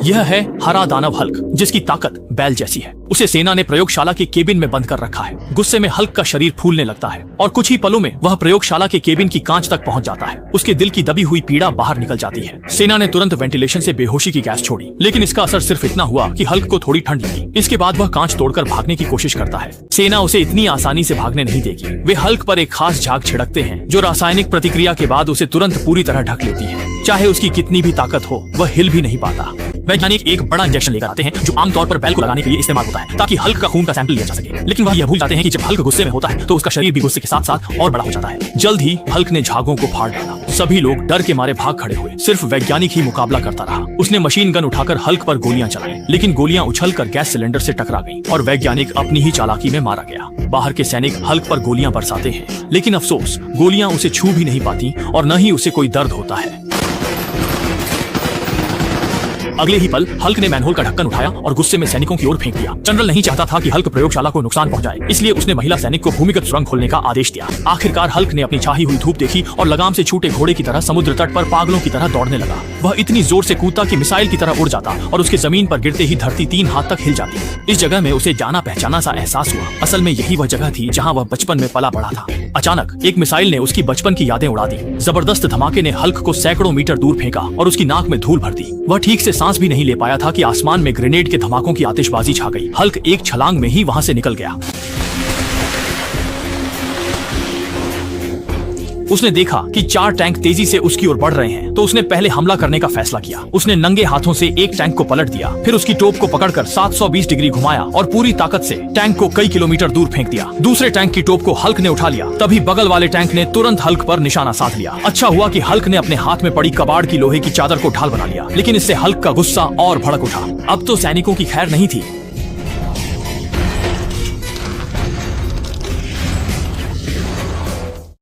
यह है हरा दानव हल्क, जिसकी ताकत बैल जैसी है। उसे सेना ने प्रयोगशाला के केबिन में बंद कर रखा है। गुस्से में हल्क का शरीर फूलने लगता है और कुछ ही पलों में वह प्रयोगशाला के केबिन की कांच तक पहुंच जाता है। उसके दिल की दबी हुई पीड़ा बाहर निकल जाती है। सेना ने तुरंत वेंटिलेशन से बेहोशी की गैस छोड़ी, लेकिन इसका असर सिर्फ इतना हुआ कि हल्क को थोड़ी ठंड लगी। इसके बाद वह कांच तोड़कर भागने की कोशिश करता है। सेना उसे इतनी आसानी से भागने नहीं देगी। वे हल्क पर एक खास झाग छिड़कते हैं जो रासायनिक प्रतिक्रिया के बाद उसे तुरंत पूरी तरह ढक लेती है। चाहे उसकी कितनी भी ताकत हो, वह हिल भी नहीं पाता। वैज्ञानिक एक बड़ा इंजेक्शन लेकर आते हैं जो आमतौर पर बैल को लगाने के लिए इस्तेमाल होता है, ताकि हल्क का खून का सैंपल लिया जा सके। लेकिन वह यह भूल जाते हैं कि जब हल्क गुस्से में होता है तो उसका शरीर भी गुस्से के साथ साथ और बड़ा हो जाता है। जल्द ही हल्क ने झागों को फाड़ डाला। सभी लोग डर के मारे भाग खड़े हुए। सिर्फ वैज्ञानिक ही मुकाबला करता रहा। उसने मशीन गन उठाकर हल्क पर गोलियां चलाई, लेकिन गोलियां उछलकर गैस सिलेंडर से टकरा गईं और वैज्ञानिक अपनी ही चालाकी में मारा गया। बाहर के सैनिक हल्क पर गोलियां बरसाते हैं, लेकिन अफसोस गोलियां उसे छू भी नहीं पाती और न ही उसे कोई दर्द होता है। अगले ही पल हल्क ने मैनहोल का ढक्कन उठाया और गुस्से में सैनिकों की ओर फेंक दिया। जनरल नहीं चाहता था कि हल्क प्रयोगशाला को नुकसान पहुंचाए, इसलिए उसने महिला सैनिक को भूमिगत सुरंग खोलने का आदेश दिया। आखिरकार हल्क ने अपनी चाही हुई धूप देखी और लगाम से छूटे घोड़े की तरह समुद्र तट पर पागलों की तरह दौड़ने लगा। वह इतनी जोर से कूदता कि मिसाइल की तरह उड़ जाता और उसके जमीन पर गिरते ही धरती 3 हाथ तक हिल जाती। इस जगह में उसे जाना पहचाना सा एहसास हुआ। असल में यही वह जगह थी जहाँ वह बचपन में पला बढ़ा था। अचानक एक मिसाइल ने उसकी बचपन की यादें उड़ा दी। जबरदस्त धमाके ने हल्क को सैकड़ों मीटर दूर फेंका और उसकी नाक में धूल भर दी। वह ठीक से सांस भी नहीं ले पाया था कि आसमान में ग्रेनेड के धमाकों की आतिशबाजी छा गई। हल्क एक छलांग में ही वहां से निकल गया। उसने देखा कि 4 टैंक तेजी से उसकी ओर बढ़ रहे हैं, तो उसने पहले हमला करने का फैसला किया। उसने नंगे हाथों से एक टैंक को पलट दिया, फिर उसकी टोप को पकड़कर 720 डिग्री घुमाया और पूरी ताकत से टैंक को कई किलोमीटर दूर फेंक दिया। दूसरे टैंक की टोप को हल्क ने उठा लिया। तभी बगल वाले टैंक ने तुरंत हल्क पर निशाना साध लिया। अच्छा हुआ कि हल्क ने अपने हाथ में पड़ी कबाड़ की लोहे की चादर को ढाल बना लिया, लेकिन इससे हल्क का गुस्सा और भड़क उठा। अब तो सैनिकों की खैर नहीं थी।